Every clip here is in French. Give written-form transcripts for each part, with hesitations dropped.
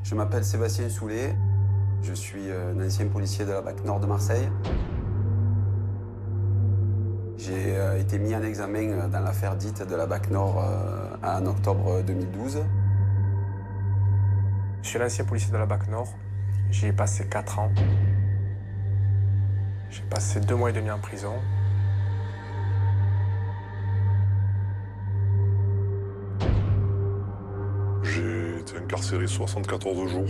Je m'appelle Sébastien Soulet. Je suis un ancien policier de la BAC Nord de Marseille. J'ai été mis en examen dans l'affaire dite de la BAC Nord en octobre 2012. Je suis l'ancien policier de la BAC Nord. J'y ai passé 4 ans. J'ai passé 2 mois et demi en prison. J'ai été incarcéré 74 jours.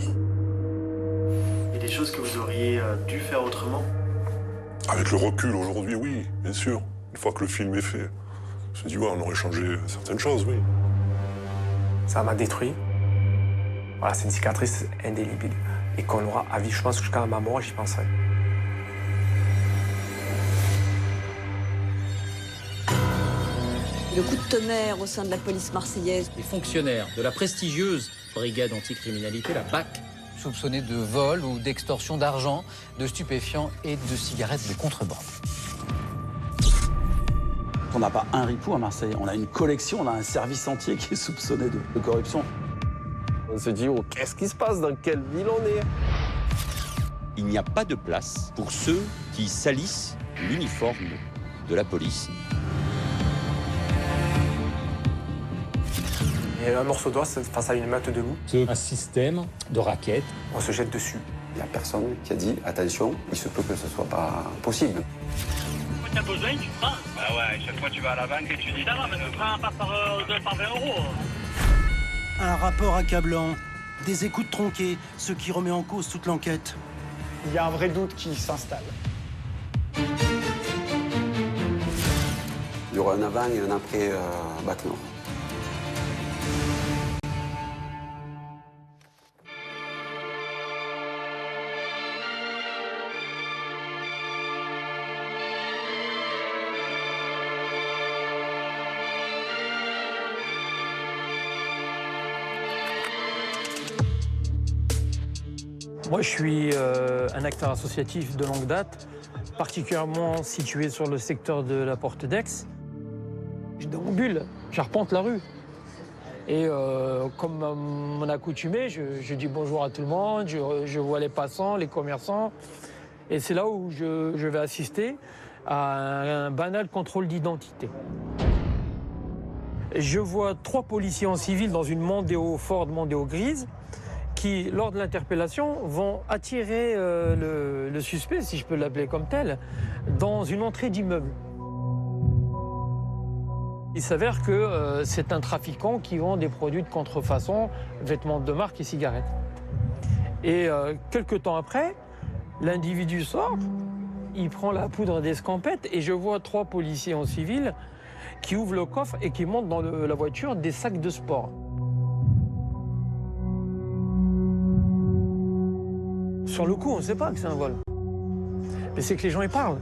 Il y a des choses que vous auriez dû faire autrement? Avec le recul aujourd'hui, oui, bien sûr. Une fois que le film est fait, je me dis, ouais, on aurait changé certaines choses, oui. Ça m'a détruit. Voilà, c'est une cicatrice indélébile. Et qu'on aura à vie, je pense, jusqu'à ma mort, j'y penserai. Le coup de tonnerre au sein de la police marseillaise. Les fonctionnaires de la prestigieuse brigade anticriminalité, la BAC, soupçonnés de vol ou d'extorsion d'argent, de stupéfiants et de cigarettes de contrebande. On n'a pas un ripou à Marseille, on a une collection, on a un service entier qui est soupçonné de corruption. On se dit, oh, qu'est-ce qui se passe? Dans quelle ville on est? Il n'y a pas de place pour ceux qui salissent l'uniforme de la police. Et un morceau d'os face à une meute de loups. c'est un système de raquettes. On se jette dessus. Il n'y a personne qui a dit, attention, il se peut que ce ne soit pas possible. T'as besoin, tu prends. Ah ouais, chaque fois tu vas à la banque et tu dis, ça va, mais ne prends pas par 20 euros. Un rapport accablant, des écoutes tronquées, ce qui remet en cause toute l'enquête. Il y a un vrai doute qui s'installe. Il y aura un avant et un après BAC Nord. Moi, je suis un acteur associatif de longue date, particulièrement situé sur le secteur de la Porte d'Aix. Je déambule, j'arpente la rue. Et comme mon accoutumé, je dis bonjour à tout le monde, je vois les passants, les commerçants. Et c'est là où je vais assister à un banal contrôle d'identité. Je vois 3 policiers en civil dans une Mondeo Ford Mondeo grise qui, lors de l'interpellation, vont attirer le suspect, si je peux l'appeler comme tel, dans une entrée d'immeuble. Il s'avère que c'est un trafiquant qui vend des produits de contrefaçon, vêtements de marque et cigarettes. Et quelques temps après, l'individu sort, il prend la poudre d'escampette et je vois 3 policiers en civil qui ouvrent le coffre et qui montent dans la voiture des sacs de sport. Sur le coup, on ne sait pas que c'est un vol. Mais c'est que les gens y parlent.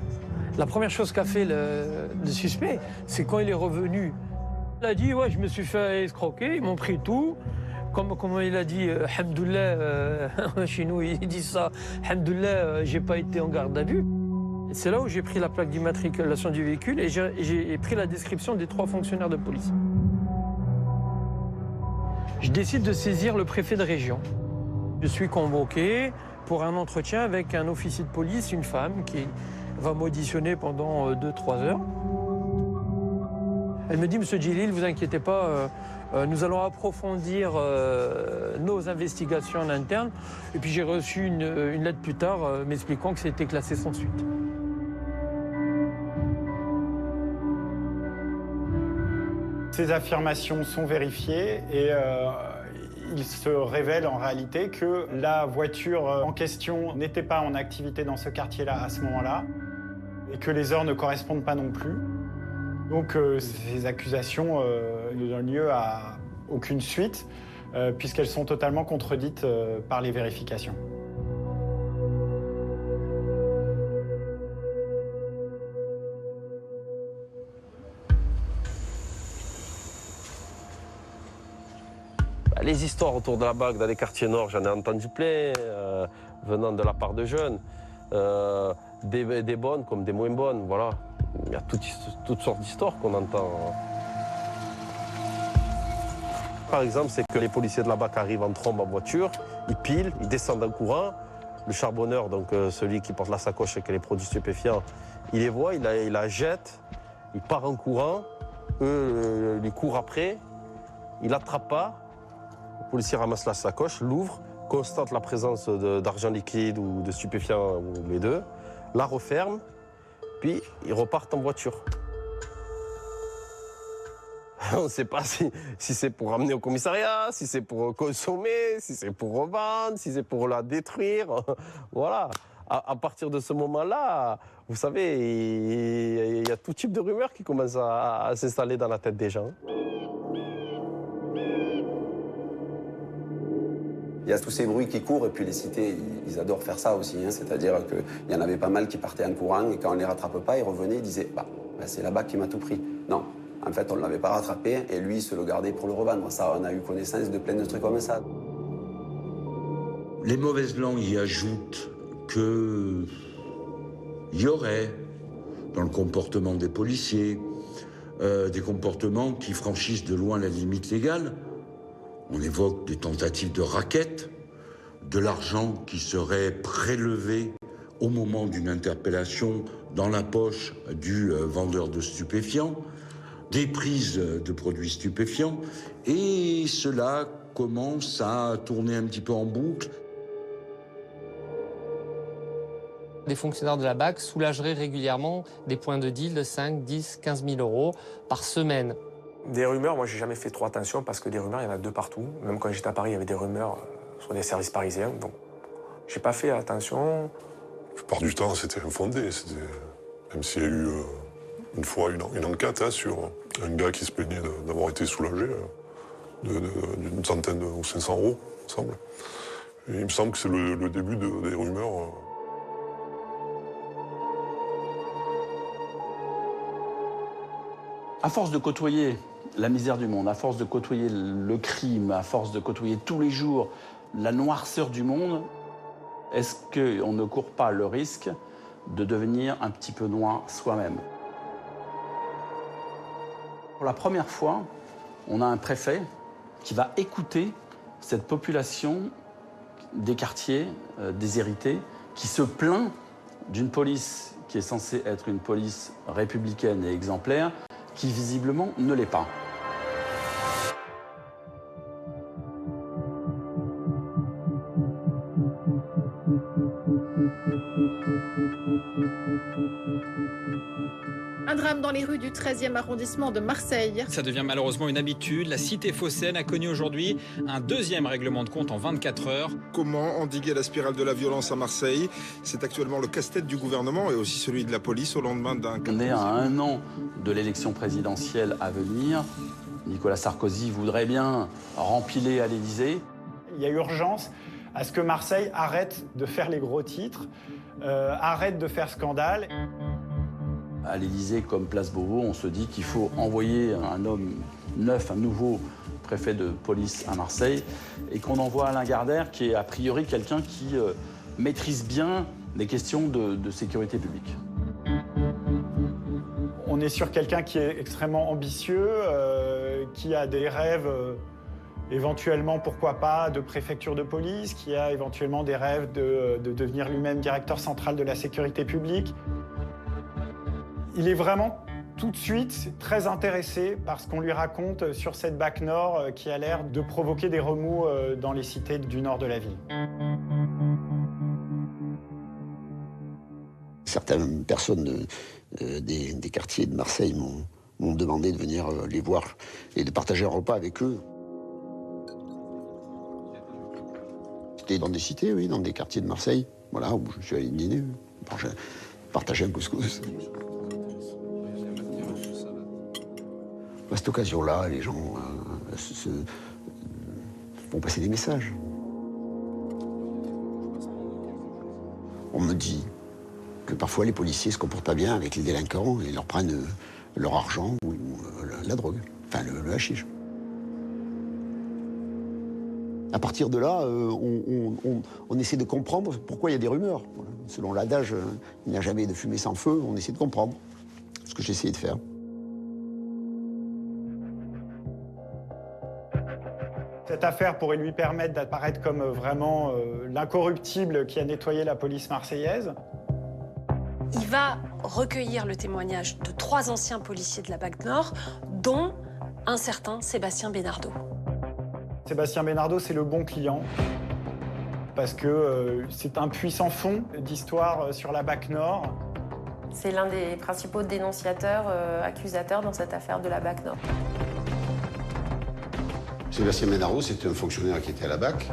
La première chose qu'a fait le suspect, c'est quand il est revenu. Il a dit, ouais, je me suis fait escroquer, ils m'ont pris tout. Comme il a dit, Hamdoulah, chez nous, ils disent ça, Hamdoulah, j'ai pas été en garde à vue. C'est là où j'ai pris la plaque d'immatriculation du véhicule et j'ai pris la description des 3 fonctionnaires de police. Je décide de saisir le préfet de région. Je suis convoqué pour un entretien avec un officier de police, une femme, qui va m'auditionner pendant 2-3 heures. Elle me dit, Monsieur Djilil, vous inquiétez pas, nous allons approfondir nos investigations en interne. Et puis j'ai reçu une lettre plus tard m'expliquant que c'était classé sans suite. Ces affirmations sont vérifiées et il se révèle en réalité que la voiture en question n'était pas en activité dans ce quartier-là à ce moment-là et que les heures ne correspondent pas non plus. Donc ces accusations ne donnent lieu à aucune suite puisqu'elles sont totalement contredites par les vérifications. Les histoires autour de la BAC dans les quartiers nord, j'en ai entendu plein, venant de la part de jeunes. Des bonnes comme des moins bonnes, voilà. Il y a toutes sortes d'histoires qu'on entend. par exemple, c'est que les policiers de la BAC arrivent en trombe en voiture, ils pilent, ils descendent en courant. Le charbonneur, donc celui qui porte la sacoche avec les produits stupéfiants, il les voit, il la jette, il part en courant, eux lui courent après, il l'attrape pas, le policier ramasse la sacoche, l'ouvre, constate la présence d'argent liquide ou de stupéfiants, ou les deux, la referme, puis ils repartent en voiture. On ne sait pas si c'est pour ramener au commissariat, si c'est pour consommer, si c'est pour revendre, si c'est pour la détruire. Voilà. À partir de ce moment-là, vous savez, il y a tout type de rumeurs qui commencent à s'installer dans la tête des gens. Il y a tous ces bruits qui courent, et puis les cités, ils adorent faire ça aussi. Hein. C'est-à-dire qu'il y en avait pas mal qui partaient en courant, et quand on ne les rattrape pas, ils revenaient, ils disaient « bah, c'est la BAC qui m'a tout pris ». Non. En fait, on ne l'avait pas rattrapé et lui, il se le gardait pour le revendre. Ça, on a eu connaissance de plein de trucs comme ça. Les mauvaises langues y ajoutent qu'il y aurait, dans le comportement des policiers, des comportements qui franchissent de loin la limite légale. On évoque des tentatives de racket, de l'argent qui serait prélevé au moment d'une interpellation dans la poche du vendeur de stupéfiants, des prises de produits stupéfiants, et cela commence à tourner un petit peu en boucle. Des fonctionnaires de la BAC soulageraient régulièrement des points de deal de 5, 10, 15 000 euros par semaine. Des rumeurs, moi j'ai jamais fait trop attention parce que des rumeurs, il y en a 2 partout. Même quand j'étais à Paris, il y avait des rumeurs sur des services parisiens. Donc j'ai pas fait attention. La plupart du temps, c'était infondé. Même s'il y a eu une fois une enquête sur un gars qui se plaignait d'avoir été soulagé d'une centaine ou 500 euros, il me semble. Et il me semble que c'est le début des rumeurs. À force de côtoyer la misère du monde, à force de côtoyer le crime, à force de côtoyer tous les jours la noirceur du monde, est-ce qu'on ne court pas le risque de devenir un petit peu noir soi-même? Pour la première fois, on a un préfet qui va écouter cette population des quartiers déshérités qui se plaint d'une police qui est censée être une police républicaine et exemplaire, qui visiblement ne l'est pas. Un drame dans les rues du 13e arrondissement de Marseille. Ça devient malheureusement une habitude. La cité phocéenne a connu aujourd'hui un 2e règlement de compte en 24 heures. Comment endiguer la spirale de la violence à Marseille? C'est actuellement le casse-tête du gouvernement et aussi celui de la police au lendemain d'un... On est à 1 an de l'élection présidentielle à venir. Nicolas Sarkozy voudrait bien rempiler à l'Élysée. Il y a urgence à ce que Marseille arrête de faire les gros titres, arrête de faire scandale. À l'Élysée, comme Place Beauvau, on se dit qu'il faut envoyer un homme neuf, un nouveau préfet de police à Marseille, et qu'on envoie Alain Gardère, qui est a priori quelqu'un qui maîtrise bien les questions de sécurité publique. On est sur quelqu'un qui est extrêmement ambitieux, qui a des rêves, éventuellement, pourquoi pas, de préfecture de police, qui a éventuellement des rêves de devenir lui-même directeur central de la sécurité publique. Il est vraiment tout de suite très intéressé par ce qu'on lui raconte sur cette BAC Nord qui a l'air de provoquer des remous dans les cités du nord de la ville. Certaines personnes des quartiers de Marseille m'ont demandé de venir les voir et de partager un repas avec eux. C'était dans des cités, oui, dans des quartiers de Marseille, voilà, où je suis allé dîner, partager un couscous. À cette occasion-là, les gens font passer des messages. On me dit que parfois les policiers se comportent pas bien avec les délinquants et leur prennent leur argent ou la drogue, enfin le hashish. À partir de là, on essaie de comprendre pourquoi il y a des rumeurs. Voilà. Selon l'adage, il n'y a jamais de fumée sans feu, on essaie de comprendre. Ce que j'ai essayé de faire. Cette affaire pourrait lui permettre d'apparaître comme vraiment l'incorruptible qui a nettoyé la police marseillaise. Il va recueillir le témoignage de 3 anciens policiers de la BAC Nord, dont un certain Sébastien Benardo. Sébastien Benardo, c'est le bon client, parce que c'est un puissant fond d'histoire sur la BAC Nord. C'est l'un des principaux dénonciateurs, accusateurs dans cette affaire de la BAC Nord. Sébastien Benardo, c'était un fonctionnaire qui était à la BAC.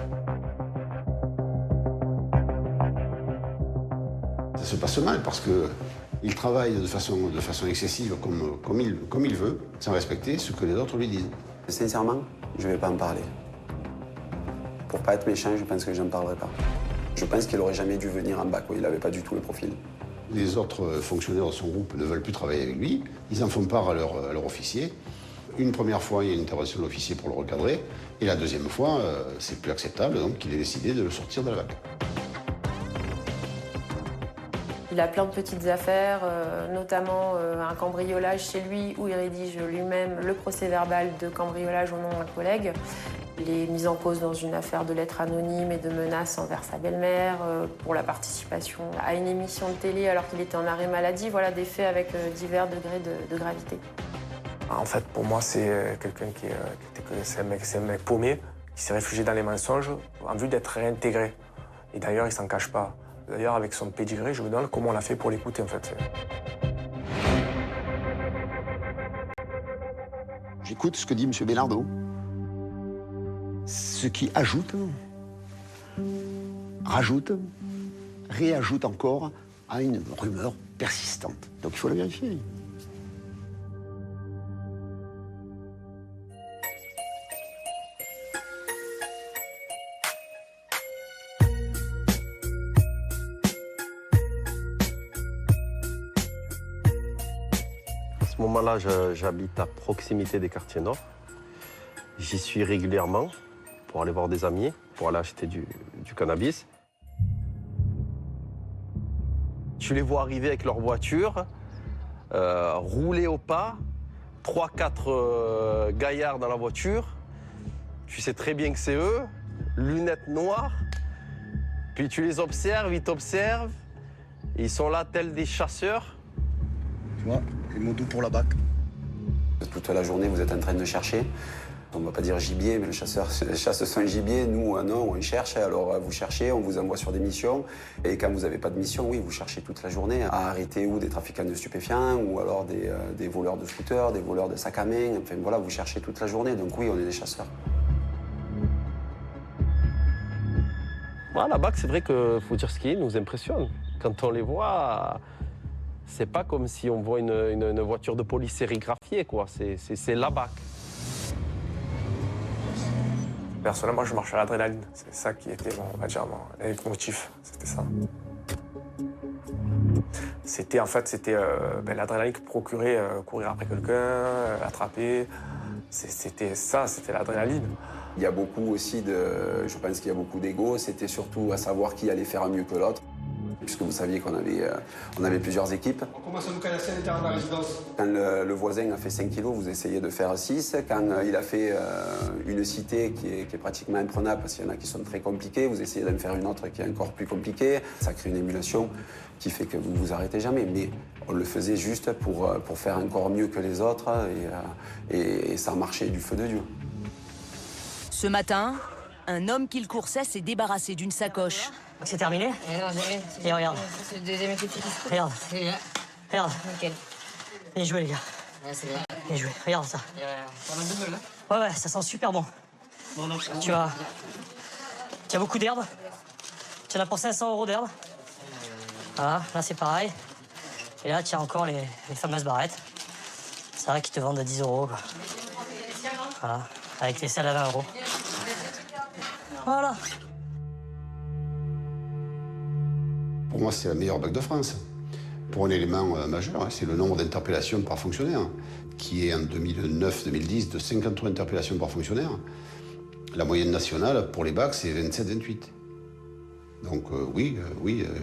Ça se passe mal parce qu'il travaille de façon excessive comme il veut, sans respecter ce que les autres lui disent. Sincèrement, je ne vais pas en parler. Pour pas être méchant, je pense que je n'en parlerai pas. Je pense qu'il n'aurait jamais dû venir en BAC, il n'avait pas du tout le profil. Les autres fonctionnaires de son groupe ne veulent plus travailler avec lui. Ils en font part à leur officier. Une première fois, il y a une intervention de l'officier pour le recadrer. Et la deuxième fois, c'est plus acceptable, donc il a décidé de le sortir de la BAC. Il a plein de petites affaires, notamment un cambriolage chez lui où il rédige lui-même le procès-verbal de cambriolage au nom d'un collègue. Il est mis en cause dans une affaire de lettres anonymes et de menaces envers sa belle-mère pour la participation à une émission de télé alors qu'il était en arrêt maladie. Voilà des faits avec divers degrés de gravité. En fait, pour moi, c'est quelqu'un c'est un mec paumé qui s'est réfugié dans les mensonges en vue d'être réintégré. Et d'ailleurs, il s'en cache pas. D'ailleurs, avec son pédigré, je me demande comment on l'a fait pour l'écouter, en fait. J'écoute ce que dit M. Benardo. Ce qui réajoute encore à une rumeur persistante. Donc il faut la vérifier. À ce moment-là, j'habite à proximité des quartiers nord. J'y suis régulièrement pour aller voir des amis, pour aller acheter du cannabis. Tu les vois arriver avec leur voiture, rouler au pas, 3-4 gaillards dans la voiture. Tu sais très bien que c'est eux, lunettes noires. Puis tu les observes, ils t'observent. Ils sont là tels des chasseurs. Tu vois, les mots doux pour la BAC. Toute la journée, vous êtes en train de chercher. On ne va pas dire gibier, mais le chasseur chasse son gibier. Nous, non, on cherche. Alors, vous cherchez, on vous envoie sur des missions. Et quand vous n'avez pas de mission, oui, vous cherchez toute la journée à arrêter ou des trafiquants de stupéfiants, ou alors des voleurs de scooters, des voleurs de sacs à main. Enfin, voilà, vous cherchez toute la journée. Donc oui, on est des chasseurs. Voilà, la BAC, c'est vrai qu'il faut dire ce qui est, nous impressionne. Quand on les voit, c'est pas comme si on voit une voiture de police sérigraphiée, quoi. C'est la BAC. Personnellement, je marche à l'adrénaline. C'est ça qui était, on va dire, mon leitmotiv. C'était ça. C'était l'adrénaline qui procurait courir après quelqu'un, l'attraper. C'était ça, c'était l'adrénaline. Il y a beaucoup aussi je pense qu'il y a beaucoup d'ego. C'était surtout à savoir qui allait faire mieux que l'autre. Puisque vous saviez qu'on avait plusieurs équipes. On commence à nous calasser à l'intérieur de la résidence. Quand le voisin a fait 5 kilos, vous essayez de faire 6. Quand il a fait une cité qui est pratiquement imprenable, parce qu'il y en a qui sont très compliquées, vous essayez d'en faire une autre qui est encore plus compliquée. Ça crée une émulation qui fait que vous ne vous arrêtez jamais. Mais on le faisait juste pour faire encore mieux que les autres et ça marchait du feu de Dieu. Ce matin, un homme qu'il coursait s'est débarrassé d'une sacoche. C'est terminé? Et regarde. Regarde. Regarde. Bien joué, les gars. Bien joué. Regarde ça. Ouais, ça sent super bon. Tu as beaucoup d'herbe. Tu en as pour 500 € d'herbe. Voilà, là c'est pareil. Et là, tu as encore les fameuses barrettes. C'est vrai qu'ils te vendent à 10 €, quoi. Voilà, avec les selles à 20 €. Voilà. Pour moi, c'est la meilleure BAC de France. Pour un élément majeur, c'est le nombre d'interpellations par fonctionnaire, qui est en 2009-2010 de 53 interpellations par fonctionnaire. La moyenne nationale pour les BAC, c'est 27-28. Donc oui,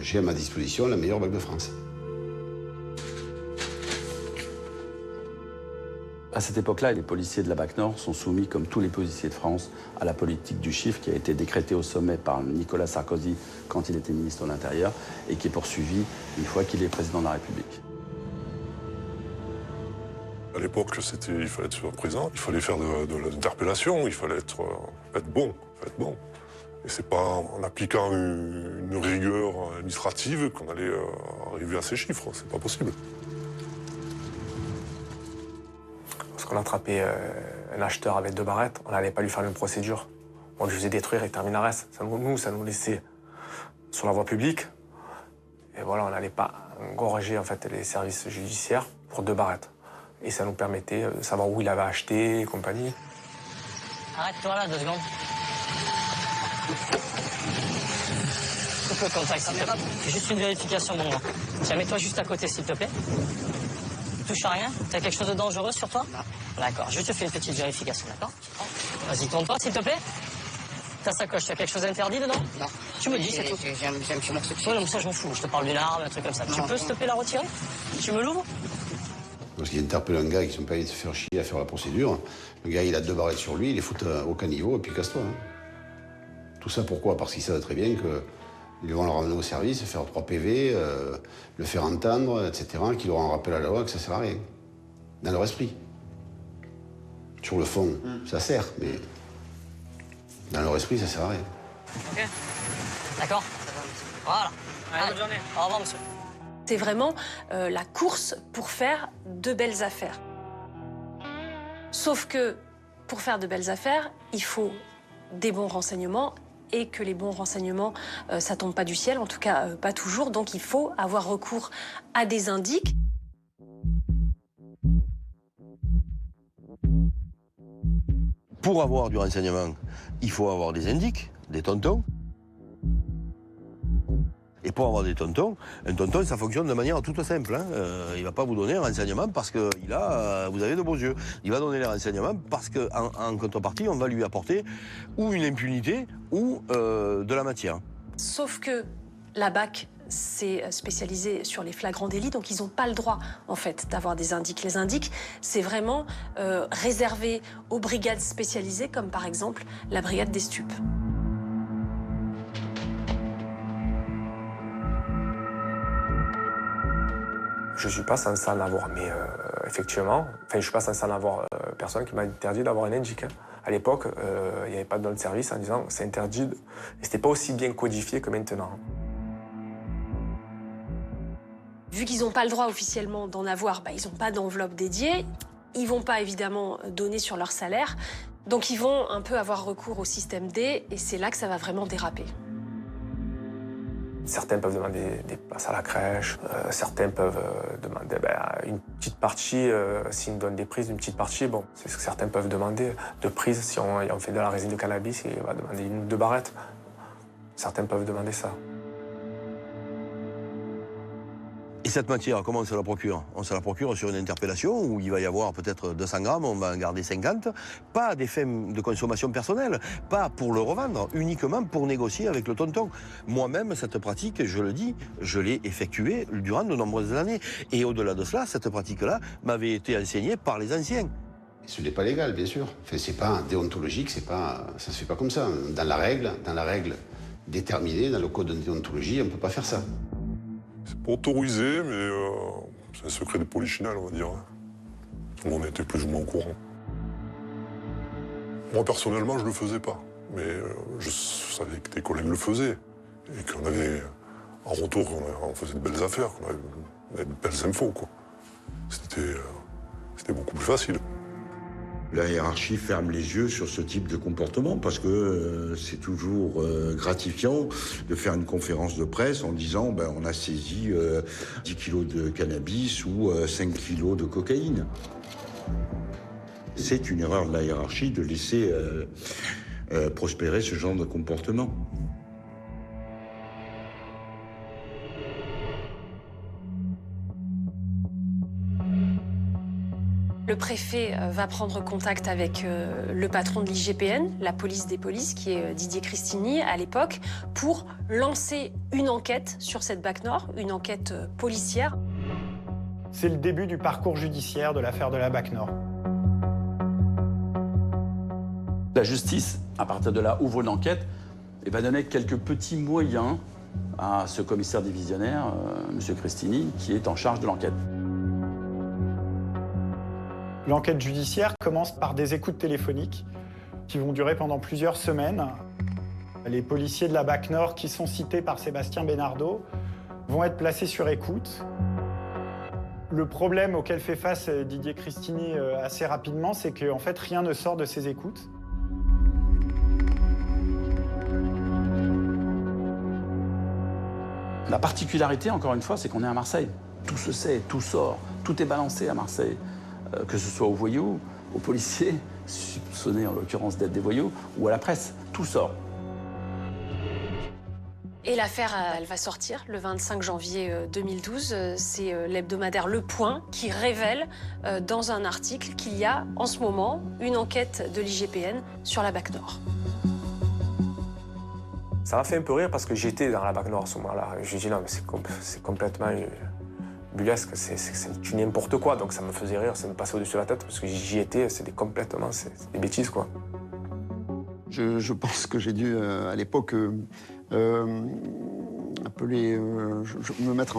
j'ai à ma disposition la meilleure BAC de France. À cette époque-là, les policiers de la BAC Nord sont soumis, comme tous les policiers de France, à la politique du chiffre qui a été décrétée au sommet par Nicolas Sarkozy quand il était ministre de l'Intérieur et qui est poursuivie une fois qu'il est président de la République. À l'époque, il fallait être présent, il fallait faire de l'interpellation, il fallait être bon. Et c'est pas en appliquant une rigueur administrative qu'on allait arriver à ces chiffres, c'est pas possible. Lorsqu'on attrapait un acheteur avec 2 barrettes, on n'allait pas lui faire une procédure. On lui faisait détruire et terminer la reste. Ça nous laissait sur la voie publique. Et voilà, on n'allait pas engorger en fait, les services judiciaires pour 2 barrettes. Et ça nous permettait de savoir où il avait acheté et compagnie. Arrête-toi là 2 secondes. Coupe le contact, s'il te plaît. Fais juste une vérification de moi. Tiens, mets-toi juste à côté, s'il te plaît. Touche à rien? T'as quelque chose de dangereux sur toi? Non. D'accord, je te fais une petite vérification, d'accord? Vas-y, tourne-toi, s'il te plaît. Ta sacoche, t'as quelque chose d'interdit dedans? Non. Tu me dis, c'est tout. J'ai un petit morceau de non, ça, je m'en fous. Je te parle d'une arme, un truc comme ça. Non, tu peux, s'il te plaît, la retirer? Tu me l'ouvres? Parce qu'il interpelle un gars qui sont pas allés se faire chier à faire la procédure. Le gars, il a 2 barrettes sur lui, il les fout au caniveau et puis casse-toi. Hein. Tout ça pourquoi? Parce qu'ils savent très bien qu'ils vont le ramener au service, faire 3 PV, le faire entendre, etc., qu'il aura un rappel à la loi, que ça sert à rien. Dans leur esprit. Sur le fond, ça sert, mais dans leur esprit, ça sert à rien. Ok. D'accord. Voilà. Allez, bonne journée. Au revoir, monsieur. C'est vraiment la course pour faire de belles affaires. Sauf que pour faire de belles affaires, il faut des bons renseignements et que les bons renseignements, ça tombe pas du ciel, en tout cas pas toujours. Donc il faut avoir recours à des indices. Pour avoir du renseignement, il faut avoir des indices, des tontons. Et pour avoir des tontons, un tonton, ça fonctionne de manière toute simple. Hein. Il ne va pas vous donner un renseignement parce que vous avez de beaux yeux. Il va donner les renseignements parce qu'en contrepartie, on va lui apporter ou une impunité ou de la matière. Sauf que la BAC s'est spécialisée sur les flagrants délits, donc ils n'ont pas le droit, en fait, d'avoir des indices. Les indices, c'est vraiment réservé aux brigades spécialisées, comme par exemple la brigade des stupes. Je ne suis pas censé en avoir, mais effectivement, je ne suis pas censé en avoir personne qui m'a interdit d'avoir un indique. Hein. À l'époque, il n'y avait pas de notre service en disant c'est interdit. Et ce n'était pas aussi bien codifié que maintenant. Vu qu'ils n'ont pas le droit officiellement d'en avoir, ils n'ont pas d'enveloppe dédiée. Ils ne vont pas évidemment donner sur leur salaire. Donc ils vont un peu avoir recours au système D et c'est là que ça va vraiment déraper. Certains peuvent demander des places à la crèche, certains peuvent demander une petite partie, s'ils nous donnent des prises, une petite partie, bon, c'est ce que certains peuvent demander, de prise, si on fait de la résine de cannabis, il va demander 1 ou 2 barrettes. Certains peuvent demander ça. Et cette matière, comment on se la procure? On se la procure sur une interpellation où il va y avoir peut-être 200 grammes, on va en garder 50, pas à des fins de consommation personnelle, pas pour le revendre, uniquement pour négocier avec le tonton. Moi-même, cette pratique, je le dis, je l'ai effectuée durant de nombreuses années. Et au-delà de cela, cette pratique-là m'avait été enseignée par les anciens. Ce n'est pas légal, bien sûr. Enfin, c'est pas déontologique, ça se fait pas comme ça. Dans la règle déterminée, dans le code de déontologie, on ne peut pas faire ça. C'est pas autorisé, mais c'est un secret de polichinelle, on va dire. Tout le monde était plus ou moins au courant. Moi, personnellement, je le faisais pas. Mais je savais que des collègues le faisaient. Et qu'on avait, en retour, on faisait de belles affaires, qu'on avait de belles infos, quoi. C'était beaucoup plus facile. La hiérarchie ferme les yeux sur ce type de comportement parce que c'est toujours gratifiant de faire une conférence de presse en disant on a saisi 10 kilos de cannabis ou 5 kilos de cocaïne. C'est une erreur de la hiérarchie de laisser prospérer ce genre de comportement. Le préfet va prendre contact avec le patron de l'IGPN, la police des polices, qui est Didier Cristini à l'époque, pour lancer une enquête sur cette BAC Nord, une enquête policière. C'est le début du parcours judiciaire de l'affaire de la BAC Nord. La justice, à partir de là, ouvre une enquête et va donner quelques petits moyens à ce commissaire divisionnaire, M. Cristini, qui est en charge de l'enquête. L'enquête judiciaire commence par des écoutes téléphoniques qui vont durer pendant plusieurs semaines. Les policiers de la BAC Nord qui sont cités par Sébastien Benardo vont être placés sur écoute. Le problème auquel fait face Didier Cristini assez rapidement, c'est qu'en fait, rien ne sort de ces écoutes. La particularité, encore une fois, c'est qu'on est à Marseille. Tout se sait, tout sort, tout est balancé à Marseille. Que ce soit aux voyous, aux policiers, soupçonnés en l'occurrence d'être des voyous, ou à la presse, tout sort. Et l'affaire, elle va sortir le 25 janvier 2012. C'est l'hebdomadaire Le Point qui révèle dans un article qu'il y a en ce moment une enquête de l'IGPN sur la BAC Nord. Ça m'a fait un peu rire parce que j'étais dans la BAC Nord à ce moment-là. J'ai dit non, mais c'est complètement burlesque, c'est du n'importe quoi. Donc ça me faisait rire, ça me passait au-dessus de la tête parce que j'y étais, c'est des bêtises, quoi. Je pense que j'ai dû, à l'époque, appeler, me mettre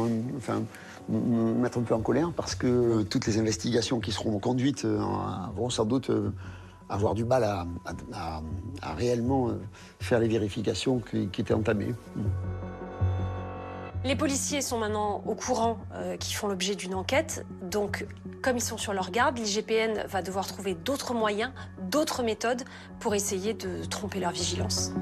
un peu en colère parce que toutes les investigations qui seront conduites vont sans doute avoir du mal à réellement faire les vérifications qui étaient entamées. Les policiers sont maintenant au courant qu'ils font l'objet d'une enquête. Donc, comme ils sont sur leur garde, l'IGPN va devoir trouver d'autres moyens, d'autres méthodes pour essayer de tromper leur vigilance.